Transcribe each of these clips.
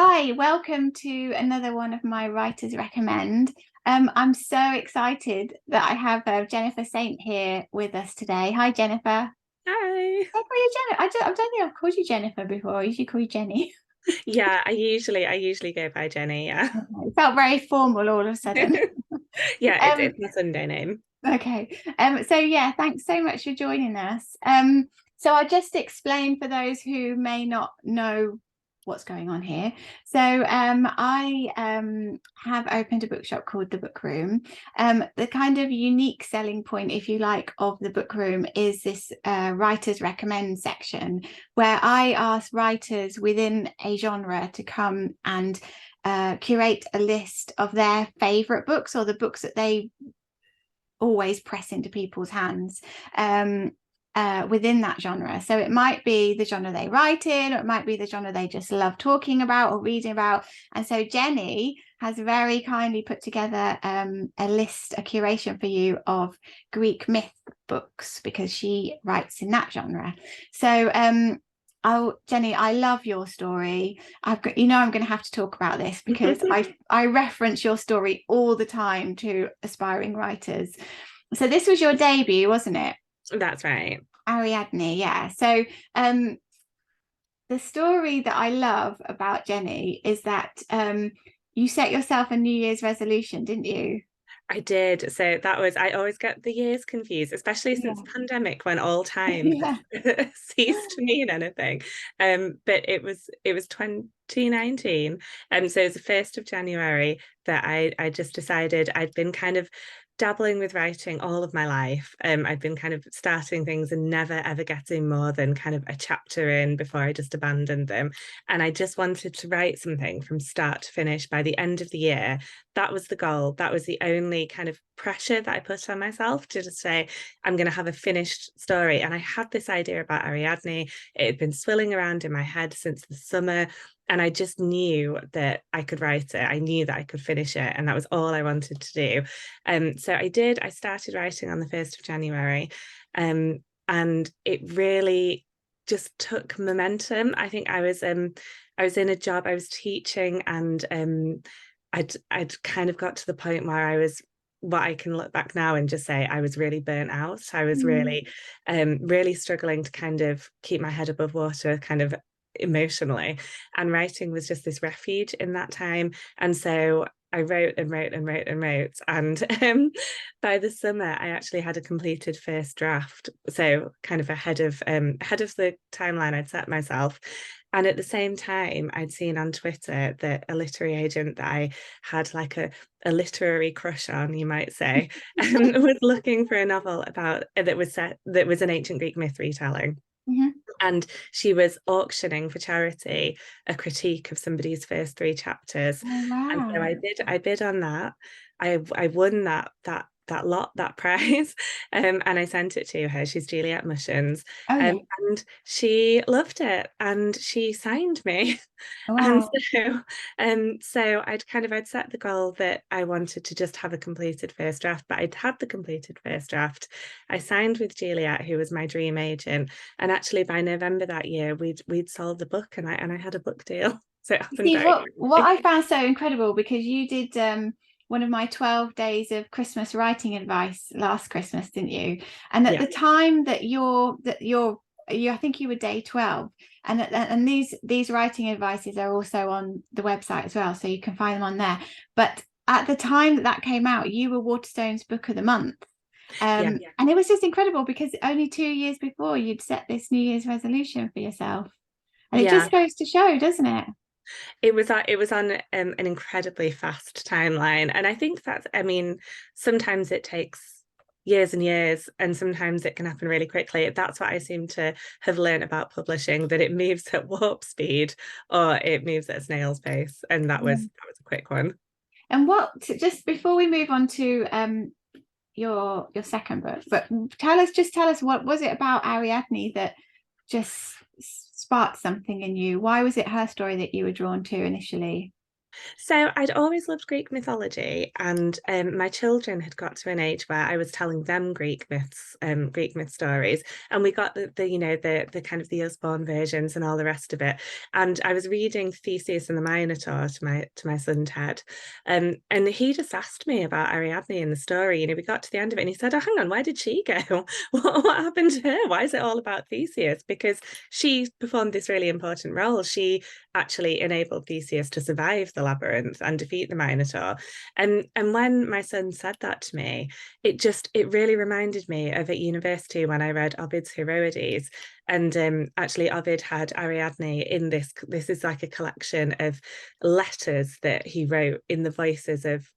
Hi, welcome to another one of my Writers Recommend. I'm so excited that I have Jennifer Saint here with us today. Hi, Jennifer. Hi. I call you Jennifer. I don't think I've called you Jennifer before. I usually call you Jenny. Yeah, I usually go by Jenny, yeah. It felt very formal all of a sudden. Yeah, it's Um, it's my Sunday name. okay. So yeah, thanks so much for joining us. So I'll just explain for those who may not know what's going on here. So I have opened a bookshop called The Book Room. The kind of unique selling point, if you like, of The Book Room is this writers recommend section where I ask writers within a genre to come and curate a list of their favorite books or the books that they always press into people's hands within that genre. So it might be the genre they write in, or it might be the genre they just love talking about or reading about. And so Jenny has very kindly put together a list, a curation for you of Greek myth books because she writes in that genre. So oh, Jenny, I love your story. I've got, I'm going to have to talk about this because I reference your story all the time to aspiring writers. So this was your debut, wasn't it? That's right. Ariadne, yeah. So the story that I love about Jenny is that you set yourself a New Year's resolution, didn't you? I did. So I always get the years confused, especially since Yeah. the pandemic when all time Yeah. has ceased to mean anything. But it was 2019. So it was the 1st of January that I just decided I'd been kind of dabbling with writing all of my life. I'd been kind of starting things and never ever getting more than kind of a chapter in before I just abandoned them. And I just wanted to write something from start to finish by the end of the year. That was the goal. That was the only kind of pressure that I put on myself to just say, I'm going to have a finished story. And I had this idea about Ariadne. It had been swilling around in my head since the summer. And I just knew that I could write it. I knew that I could finish it. And that was all I wanted to do. So I did. I started writing on the 1st of January. And it really just took momentum. I think I was in a job, I was teaching, and I'd kind of got to the point where I was, what I can look back now and just say I was really burnt out. I was Mm. really struggling to kind of keep my head above water, kind of emotionally. And writing was just this refuge in that time. And so I wrote and wrote and wrote and wrote. And by the summer, I actually had a completed first draft. So kind of ahead of the timeline I'd set myself. And at the same time, I'd seen on Twitter that a literary agent that I had like a literary crush on, you might say, was looking for a novel about that was an ancient Greek myth retelling. Mhm. And she was auctioning for charity a critique of somebody's first three chapters. Oh, And so wow. I bid on that. I won that prize. And I sent it to her. She's Juliet Mushins. Oh, yeah. And she loved it and she signed me. And Wow. so I'd set the goal that I wanted to just have a completed first draft, but I'd had the completed first draft. I signed with Juliet, who was my dream agent, and actually by November that year we'd sold the book and I had a book deal. So it happened See very what quickly. I found so incredible because you did one of my 12 days of Christmas writing advice last Christmas, didn't you? And at Yeah. the time that you I think you were day 12, and these writing advices are also on the website as well, so you can find them on there. But at the time that that came out, you were Waterstone's book of the month. Yeah. And it was just incredible because only 2 years before you'd set this New Year's resolution for yourself. And it Yeah. just goes to show, doesn't it? It was on an incredibly fast timeline. And I think that's, I mean, sometimes it takes years and years, and sometimes it can happen really quickly. That's what I seem to have learned about publishing, that it moves at warp speed or it moves at a snail's pace. And that was a quick one. And what, just before we move on to your second book, but tell us what was it about Ariadne that just sparked something in you? Why was it her story that you were drawn to initially? So I'd always loved Greek mythology, and my children had got to an age where I was telling them Greek myth stories, and we got the you know the kind of the Usborne versions and all the rest of it. And I was reading Theseus and the Minotaur to my son Ted, and he just asked me about Ariadne in the story. You know, we got to the end of it, and he said, "Oh, hang on, where did she go? What happened to her? Why is it all about Theseus? Because she performed this really important role. She actually enabled Theseus to survive the labyrinth and defeat the Minotaur." And when my son said that to me, it really reminded me of at university when I read Ovid's Heroides. And actually, Ovid had Ariadne in this. This is like a collection of letters that he wrote in the voices of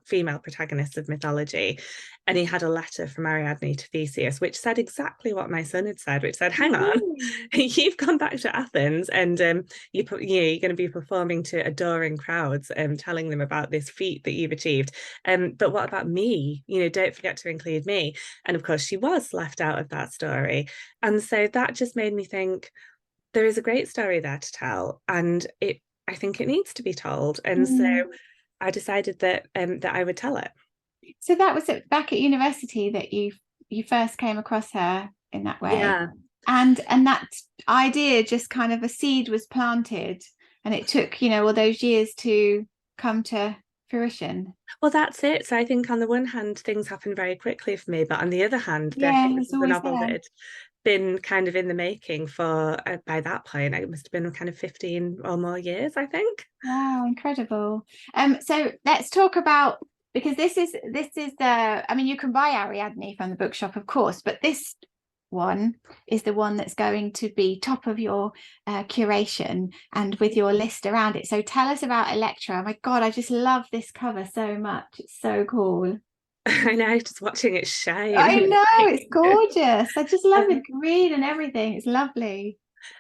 female protagonists of mythology. And he had a letter from Ariadne to Theseus, which said exactly what my son had said, which said, "Hang on, Really? you've gone back to Athens, and you're going to be performing to adoring crowds and telling them about this feat that you've achieved. But what about me? You know, don't forget to include me." And of course, she was left out of that story. And so that just made me think there is a great story there to tell, and I think it needs to be told. And so Mm. I decided that I would tell it. So that was back at university that you first came across her in that way, Yeah. and that idea, just kind of a seed was planted, and it took, you know, all those years to come to fruition. Well, that's it. So I think on the one hand, things happened very quickly for me, but on the other hand, I Yeah, think this it's was a always novel there. that had been kind of in the making for by that point, it must have been kind of 15 or more years, I think. Wow, incredible. So let's talk about, because this is the, I mean, you can buy Ariadne from the bookshop, of course, but this one is the one that's going to be top of your curation and with your list around it. So tell us about Elektra. Oh my God, I just love this cover so much. It's so cool. I know, just watching it I shine. know, it's gorgeous. I just love the Um, green and everything. It's lovely.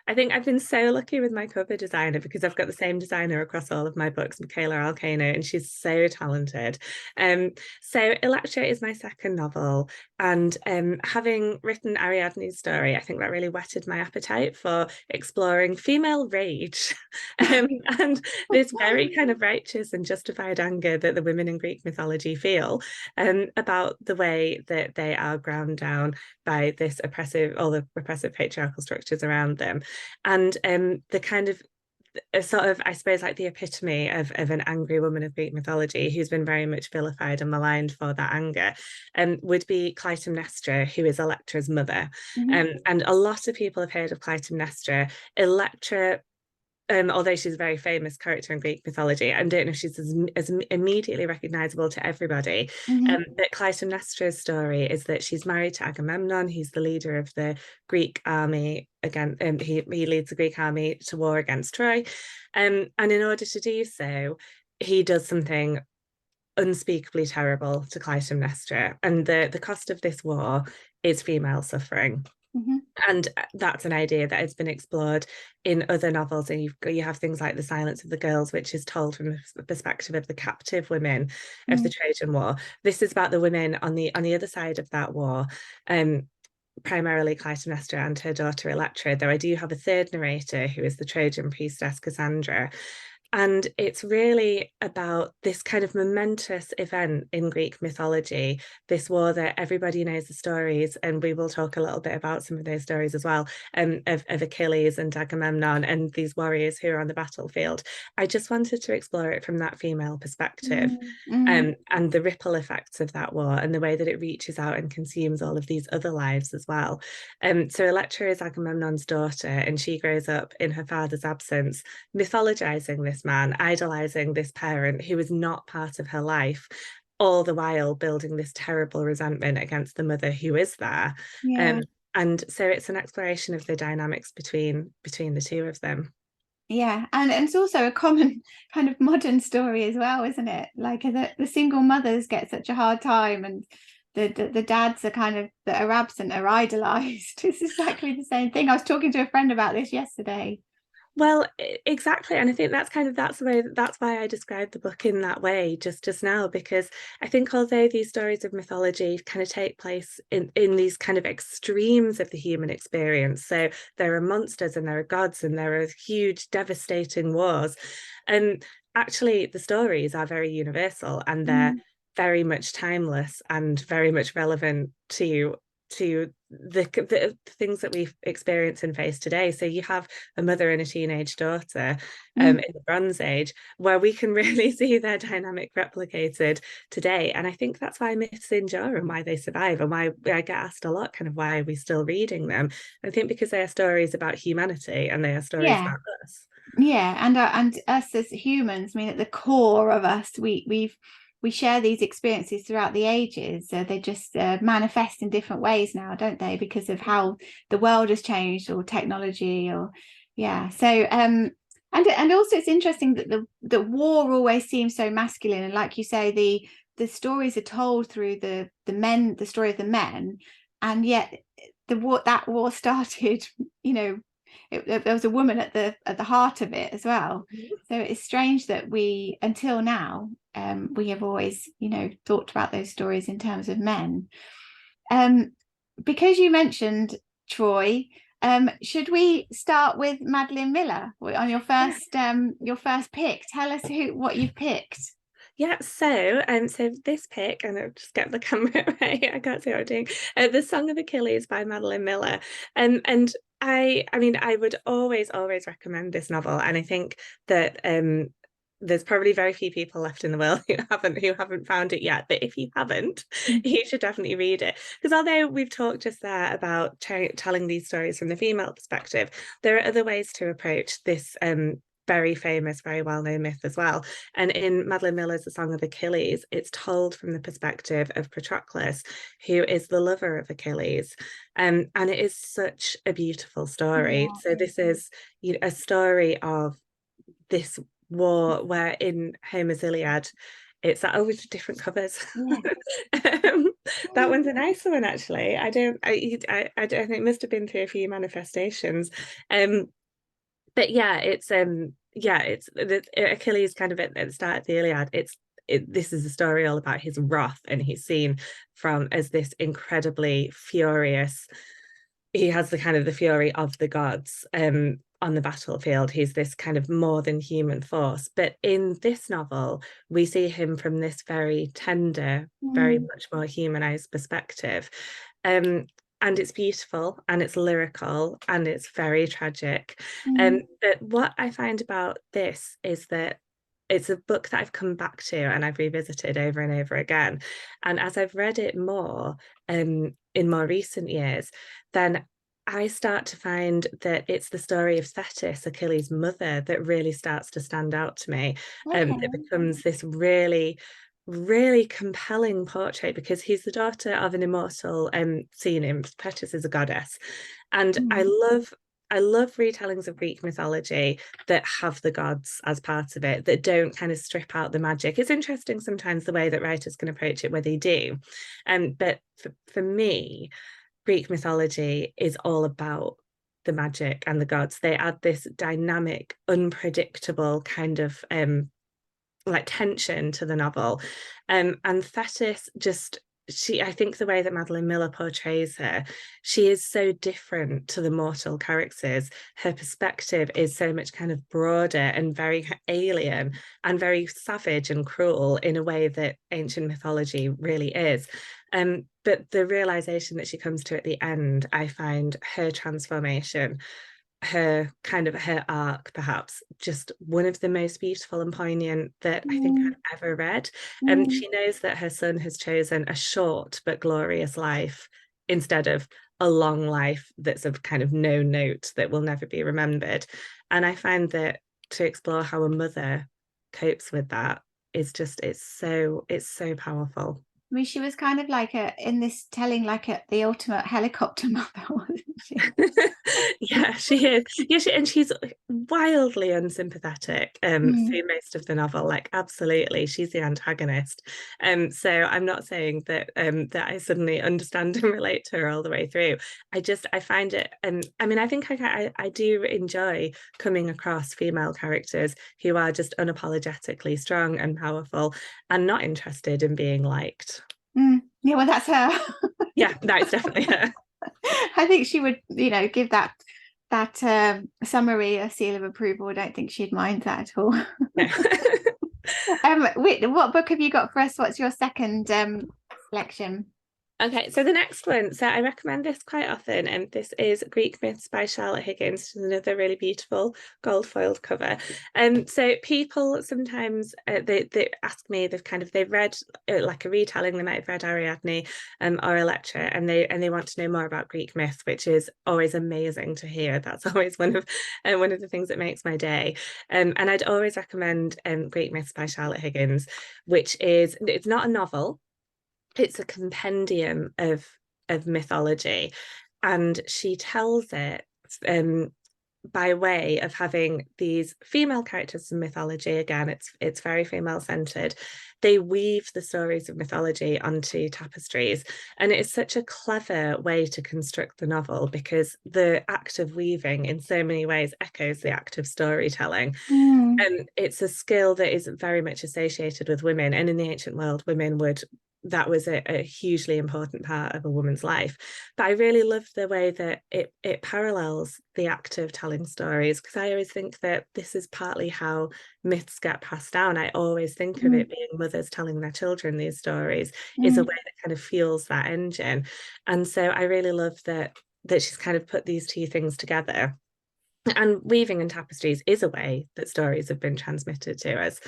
I think I've been so lucky with my cover designer because I've got the same designer across all of my books, Michaela Alcano, and she's so talented. So Elektra is my second novel, and having written Ariadne's story, I think that really whetted my appetite for exploring female rage, and this very kind of righteous and justified anger that the women in Greek mythology feel, about the way that they are ground down by this oppressive, all the repressive patriarchal structures around them. And the kind of sort of, I suppose, like the epitome of an angry woman of Greek mythology who's been very much vilified and maligned for that anger, would be Clytemnestra, who is Electra's mother. Mhm, And a lot of people have heard of Clytemnestra. Electra, although she's a very famous character in Greek mythology, I don't know if she's as immediately recognizable to everybody. mhm, But Clytemnestra's story is that she's married to Agamemnon, who's the leader of the Greek army. Again, he leads the Greek army to war against Troy. And in order to do so, he does something unspeakably terrible to Clytemnestra. And the cost of this war is female suffering. mhm, And that's an idea that has been explored in other novels. And you have things like The Silence of the Girls, which is told from the perspective of the captive women of the mhm, Trojan War. This is about the women on the other side of that war. Primarily Clytemnestra and her daughter Elektra, though I do have a third narrator who is the Trojan priestess Cassandra. And it's really about this kind of momentous event in Greek mythology, this war that everybody knows the stories, and we will talk a little bit about some of those stories as well, of Achilles and Agamemnon and these warriors who are on the battlefield. I just wanted to explore it from that female perspective. mhm, mhm, And the ripple effects of that war and the way that it reaches out and consumes all of these other lives as well. So Electra is Agamemnon's daughter, and she grows up in her father's absence, mythologizing this man, idolizing this parent who is not part of her life, all the while building this terrible resentment against the mother who is there. yeah. Um, and so it's an exploration of the dynamics between the two of them. Yeah, and it's also a common kind of modern story as well, isn't it? Like the single mothers get such a hard time, and the dads are kind of that are absent are idolized. It's exactly the same thing. I was talking to a friend about this yesterday. Well, exactly, and I think that's why I described the book in that way just now, because I think although these stories of mythology kind of take place in these kind of extremes of the human experience, so there are monsters and there are gods and there are huge devastating wars, and actually the stories are very universal, and they're Mm. very much timeless and very much relevant to the things that we experience and face today. So you have a mother and a teenage daughter Mm. in the Bronze Age, where we can really see their dynamic replicated today. And I think that's why myths endure and why they survive, and why I get asked a lot kind of why are we still reading them. I think because they are stories about humanity and they are stories Yeah. about us. Yeah, and us as humans, I mean, at the core of us, we share these experiences throughout the ages. They just manifest in different ways now, don't they? Because of how the world has changed, or technology, or yeah. So and also it's interesting that the war always seems so masculine, and like you say, the stories are told through the men, the story of the men, and yet that war started, you know, there was a woman at the heart of it as well. So it's strange that we, until now, we have always, you know, thought about those stories in terms of men. Um, because you mentioned Troy, should we start with Madeline Miller on your first pick? Tell us what you've picked. Yeah, so this pick, and I'll just get the camera away. I can't see what I'm doing. The Song of Achilles by Madeline Miller. And I mean, I would always recommend this novel. And I think that there's probably very few people left in the world who haven't found it yet. But if you haven't, you should definitely read it. Because although we've talked just there about telling these stories from the female perspective, there are other ways to approach this very famous, very well-known myth as well. And in Madeline Miller's The Song of Achilles, it's told from the perspective of Patroclus, who is the lover of Achilles. And it is such a beautiful story. Yeah. So this is, you know, a story of this war where in Homer's Iliad, it's that over different covers. Yeah. That one's a nicer one, actually. I don't think it must have been through a few manifestations. But it's the Achilles kind of at the start of the Iliad. This is a story all about his wrath, and he's seen from as this incredibly furious. He has the kind of the fury of the gods on the battlefield. He's this kind of more than human force. But in this novel, we see him from this very tender, very Mm. much more humanized perspective. Um, and it's beautiful and it's lyrical and it's very tragic. Mm. But what I find about this is that it's a book that I've come back to and I've revisited over and over again. And as I've read it more in more recent years, then I start to find that it's the story of Thetis, Achilles' mother, that really starts to stand out to me. Okay. It becomes this really, really compelling portrait because he's the daughter of an immortal sea nymph. Thetis is a goddess. And Mm. I love retellings of Greek mythology that have the gods as part of it, that don't kind of strip out the magic. It's interesting sometimes the way that writers can approach it where they do. But for me, Greek mythology is all about the magic and the gods. They add this dynamic, unpredictable kind of like tension to the novel. And Thetis just I think the way that Madeline Miller portrays her, she is so different to the mortal characters. Her perspective is so much kind of broader and very alien and very savage and cruel in a way that ancient mythology really is. But the realization that she comes to at the end, I find her transformation, her arc, perhaps just one of the most beautiful and poignant that I think Mm. I've ever read. Mm. She knows that her son has chosen a short but glorious life instead of a long life that's of kind of no note that will never be remembered. And I find that to explore how a mother copes with that is just it's so powerful. I mean, she was kind of like in this telling, like the ultimate helicopter mother, wasn't she? Yeah, she is. Yeah, and she's wildly unsympathetic Mm. through most of the novel. Like, absolutely, she's the antagonist. So I'm not saying that I suddenly understand and relate to her all the way through. I find it, I mean, I think I do enjoy coming across female characters who are just unapologetically strong and powerful and not interested in being liked. Mm. Yeah, well, that's her. Yeah, that's definitely her. I think she would, you know, give that summary a seal of approval. I don't think she'd mind that at all. No. Wait, what book have you got for us? What's your second selection? Okay, so the next one, so I recommend this quite often, and this is Greek Myths by Charlotte Higgins, which is another really beautiful gold foiled cover. So people sometimes they ask me, they've read like a retelling, they might have read Ariadne or Elektra, and they want to know more about Greek myths, which is always amazing to hear. That's always one of the things that makes my day. And I'd always recommend Greek Myths by Charlotte Higgins, which is, it's not a novel, it's a compendium of mythology, and she tells it by way of having these female characters in mythology. Again, it's very female centered. They weave the stories of mythology onto tapestries, and it is such a clever way to construct the novel, because the act of weaving in so many ways echoes the act of storytelling. Mm. And it's a skill that is very much associated with women, and in the ancient world, that was a hugely important part of a woman's life. But I really love the way that it parallels the act of telling stories, because I always think that this is partly how myths get passed down. I always think of it being mothers telling their children these stories is a way that kind of fuels that engine. And so I really love that she's kind of put these two things together. And weaving and tapestries is a way that stories have been transmitted to us.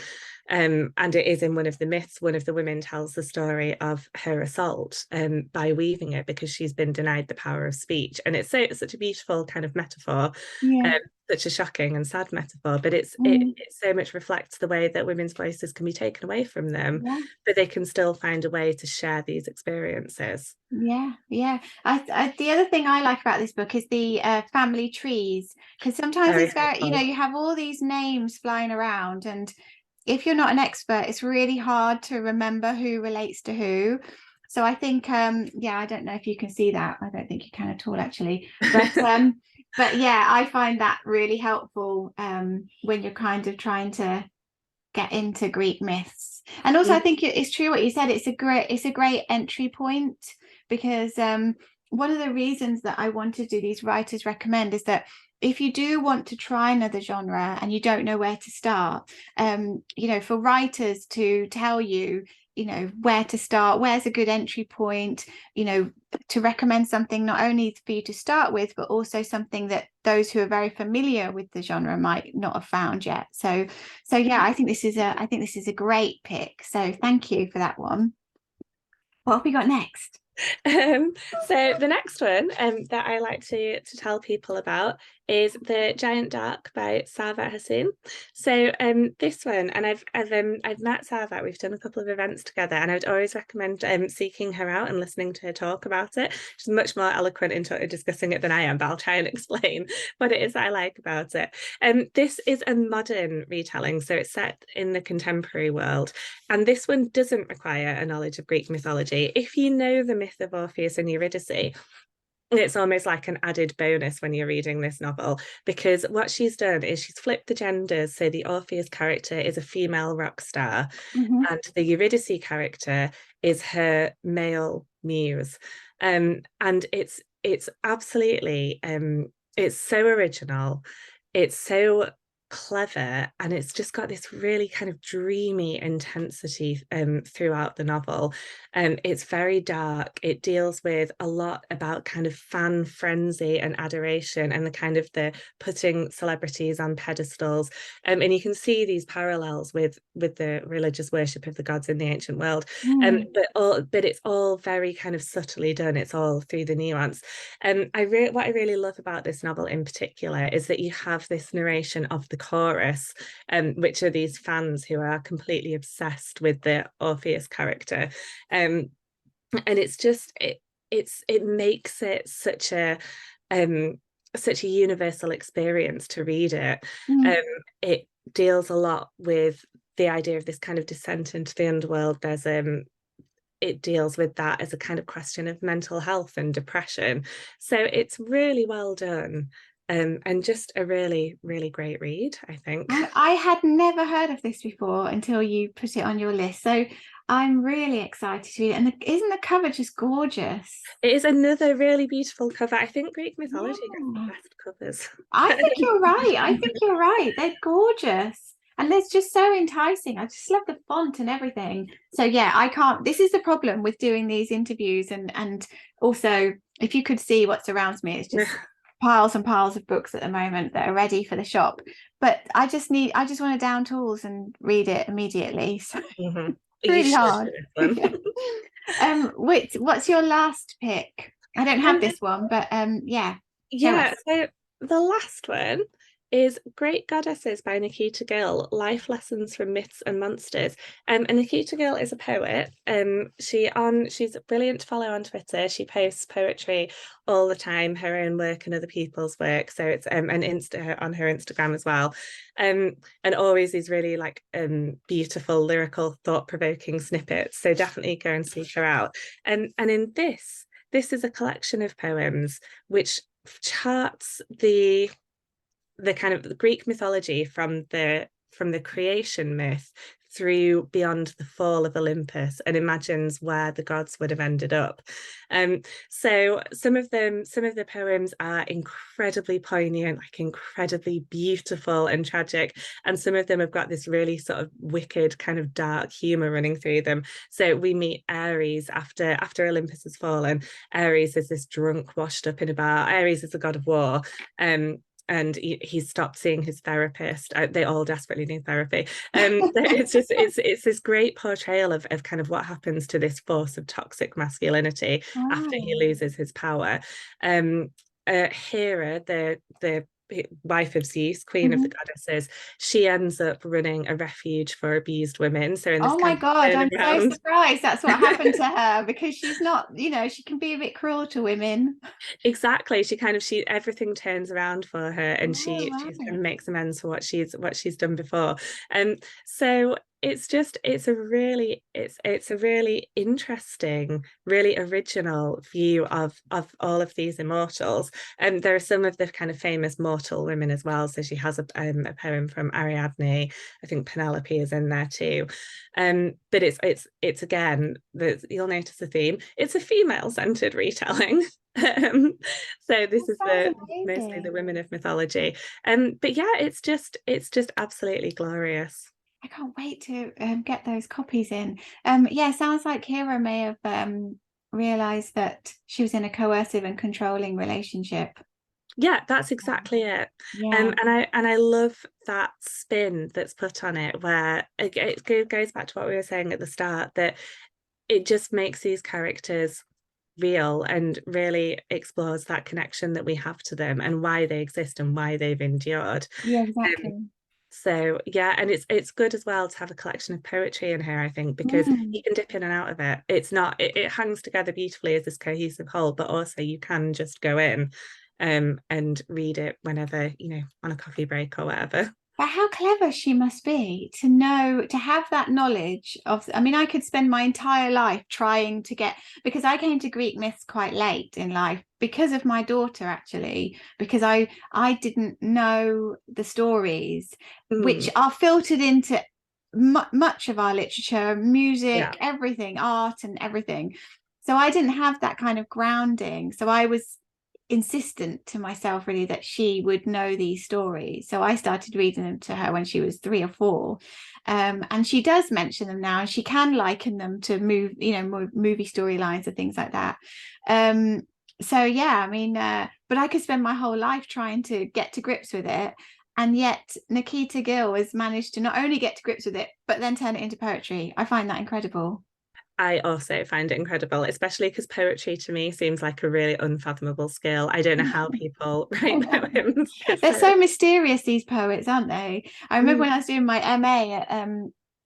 And it is in one of the myths, one of the women tells the story of her assault by weaving it, because she's been denied the power of speech. And it's such a beautiful kind of metaphor, Yeah. such a shocking and sad metaphor, but it so much reflects the way that women's voices can be taken away from them, Yeah. but they can still find a way to share these experiences. Yeah, yeah. The other thing I like about this book is the family trees, because sometimes Very it's very, helpful. you have all these names flying around, and if you're not an expert, it's really hard to remember who relates to who. So I think, yeah, I don't know if you can see that. I don't think you can at all, actually. But yeah, I find that really helpful when you're kind of trying to get into Greek myths. And also, I think it's true what you said. It's a great entry point, because one of the reasons that I want to do these writers recommend is that if you do want to try another genre and you don't know where to start, for writers to tell you, where to start, where's a good entry point, to recommend something not only for you to start with, but also something that those who are very familiar with the genre might not have found yet. So yeah, I think this is a great pick. So thank you for that one. What have we got next? So the next one that I like to tell people about is The Giant Dark by Sarvat Hassoun. So this one, and I've met Sarvat, we've done a couple of events together, and I would always recommend seeking her out and listening to her talk about it. She's much more eloquent in discussing it than I am, but I'll try and explain what it is I like about it. This is a modern retelling, so it's set in the contemporary world, and this one doesn't require a knowledge of Greek mythology. If you know the myth of Orpheus and Eurydice, it's almost like an added bonus when you're reading this novel, because what she's done is she's flipped the genders. So the Orpheus character is a female rock star, and the Eurydice character is her male muse. And it's absolutely it's so original, it's so clever, and it's just got this really kind of dreamy intensity throughout the novel. It's very dark. It deals with a lot about kind of fan frenzy and adoration, and the kind of the putting celebrities on pedestals. And you can see these parallels with the religious worship of the gods in the ancient world. But it's all very kind of subtly done. It's all through the nuance. What I really love about this novel in particular is that you have this narration of the chorus, which are these fans who are completely obsessed with the Orpheus character. And it makes it such a universal experience to read it. It deals a lot with the idea of this kind of descent into the underworld. It deals with that as a kind of question of mental health and depression. So it's really well done. and just a really, really great read, I think. I had never heard of this before until you put it on your list. So I'm really excited to read it. And isn't the cover just gorgeous? It is another really beautiful cover. I think Greek mythology gets the Yeah. best covers. I think you're right. I think you're right. They're gorgeous. And it's just so enticing. I just love the font and everything. So yeah, I can't. This is the problem with doing these interviews, and also if you could see what surrounds me, it's just piles and piles of books at the moment that are ready for the shop. But I just want to down tools and read it immediately. So Mhm. it's You really should hard. do this one. Yeah. What's your last pick? I don't have Um, this one, but yeah, show us. Yeah, so the last one is Great Goddesses by Nikita Gill, Life Lessons from Myths and Monsters. And Nikita Gill is a poet. She's brilliant to follow on Twitter. She posts poetry all the time, her own work and other people's work. So it's and Insta on her Instagram as well. And always these really like beautiful, lyrical, thought-provoking snippets. So definitely go and seek her out. And in this is a collection of poems which charts the kind of the Greek mythology from the creation myth through beyond the fall of Olympus and imagines where the gods would have ended up. So some of the poems are incredibly poignant, like incredibly beautiful and tragic, and some of them have got this really sort of wicked kind of dark humor running through them. So we meet Ares after Olympus has fallen. Ares is this drunk, washed up in a bar. Ares is the god of war. And he's stopped seeing his therapist. They all desperately need therapy. It's this great portrayal of kind of what happens to this force of toxic masculinity after he Wow. loses his power. Hera, the wife of Zeus, queen of the Mhm. goddesses, she ends up running a refuge for abused women. So in this Oh my kind of God, I'm so turnaround. surprised that's what happened to her because she's not, she can be a bit cruel to women. Exactly. She everything turns around for her, and Oh, she kind right. of makes amends for what she's done before. So it's a really interesting, really original view of all of these immortals. And there are some of the kind of famous mortal women as well. So she has a poem from Ariadne. I think Penelope is in there too. But it's again, you'll notice a theme. It's a female-centered retelling. So this That is sounds mostly the amazing. women of mythology. But yeah, it's just absolutely glorious. I can't wait to get those copies in. Yeah, sounds like Hera may have realized that she was in a coercive and controlling relationship. Yeah, that's exactly it. Yeah, And I love that spin that's put on it, where it goes back to what we were saying at the start, that it just makes these characters real and really explores that connection that we have to them and why they exist and why they've endured. yeah, Um, exactly. so yeah, and it's good as well to have a collection of poetry in here, I think, because Mm. you can dip in and out of it. It's not it hangs together beautifully as this cohesive whole, but also you can just go in and read it whenever, on a coffee break or whatever. But how clever she must be to know, to have that knowledge of, I mean, I could spend my entire life trying to get, because I came to Greek myths quite late in life because of my daughter, actually, because I didn't know the stories which Mm, are filtered into much of our literature, yeah. music, everything, art and everything. So I didn't have that kind of grounding. So I was insistent to myself really that she would know these stories. So I started reading them to her when she was 3 or 4. And she does mention them now, and she can liken them to movie storylines and things like that. So yeah, I mean, but I could spend my whole life trying to get to grips with it. And yet Nikita Gill has managed to not only get to grips with it, but then turn it into poetry. I find that incredible. I also find it incredible, especially because poetry to me seems like a really unfathomable skill. I don't know how people I write know. poems. They're so mysterious, these poets, aren't they? I remember Mm. when I was doing my MA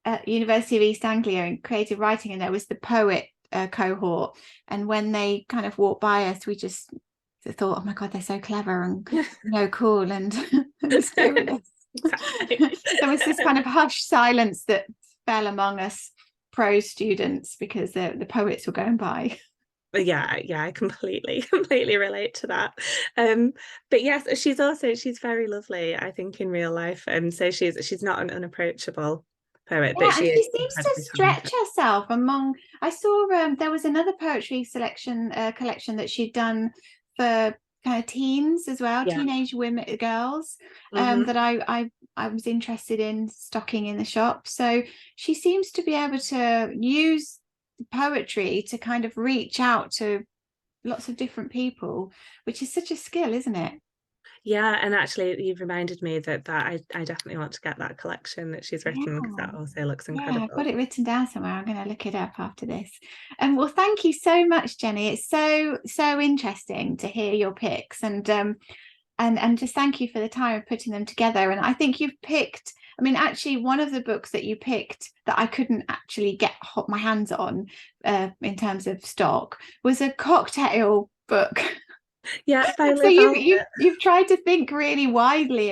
at University of East Anglia in creative writing, and there was the poet cohort. And when they kind of walked by us, we just thought, oh my God, they're so clever and cool and mysterious. Exactly. There was this kind of hushed silence that fell among us prose students because the poets were going by. Yeah, I completely relate to that. But yes, she's very lovely, I think, in real life. So she's not an unapproachable poet, but Yeah, and she she is seems to incredibly stretch talented. herself among. I saw there was another poetry selection collection that she'd done for kind of teens as well, Yeah. teenage women, girls, Hmm. that I was interested in stocking in the shop. So she seems to be able to use poetry to kind of reach out to lots of different people, which is such a skill, isn't it? Yeah, and actually you've reminded me that I definitely want to get that collection that she's written because Yeah. that also looks Yeah, I've got incredible. it written down somewhere. I'm going to look it up after this. Well, thank you so much, Jenny. It's so interesting to hear your picks, and just thank you for the time of putting them together. And I think you've picked. I mean, actually, one of the books that you picked that I couldn't actually get my hands on, in terms of stock, was a cocktail book. Yeah, by So Liv you've tried to think really widely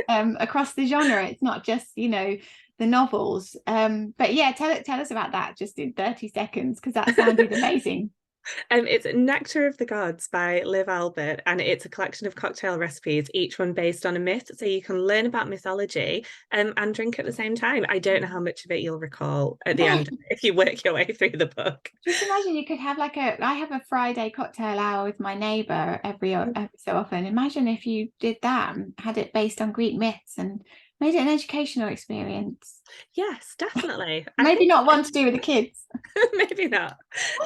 across the genre. It's not just, the novels. But yeah, tell us about that just in 30 seconds, because that sounded amazing. It's Nectar of the Gods by Liv Albert, and it's a collection of cocktail recipes, each one based on a myth. So you can learn about mythology and drink at the same time. I don't know how much of it you'll recall at the end if you work your way through the book. Just imagine you could have I have a Friday cocktail hour with my neighbor every so often. Imagine if you did that and had it based on Greek myths and made it an educational experience. Yes, definitely. I Maybe think not one to do with the kids. maybe not.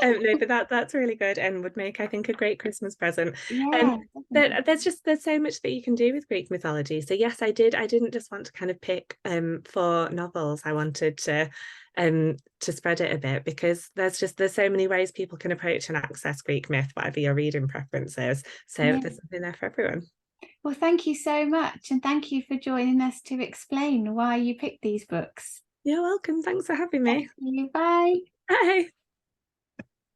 No, but that's really good and would make, I think, a great Christmas present. Um, Yeah, but definitely. there's so much that you can do with Greek mythology. So yes, I didn't just want to kind of pick for novels. I wanted to spread it a bit because there's so many ways people can approach and access Greek myth, whatever your reading preference is. So Yeah. there's something there for everyone. Well, thank you so much. And thank you for joining us to explain why you picked these books. You're welcome. Thanks for having Thank me. you. Bye. Bye.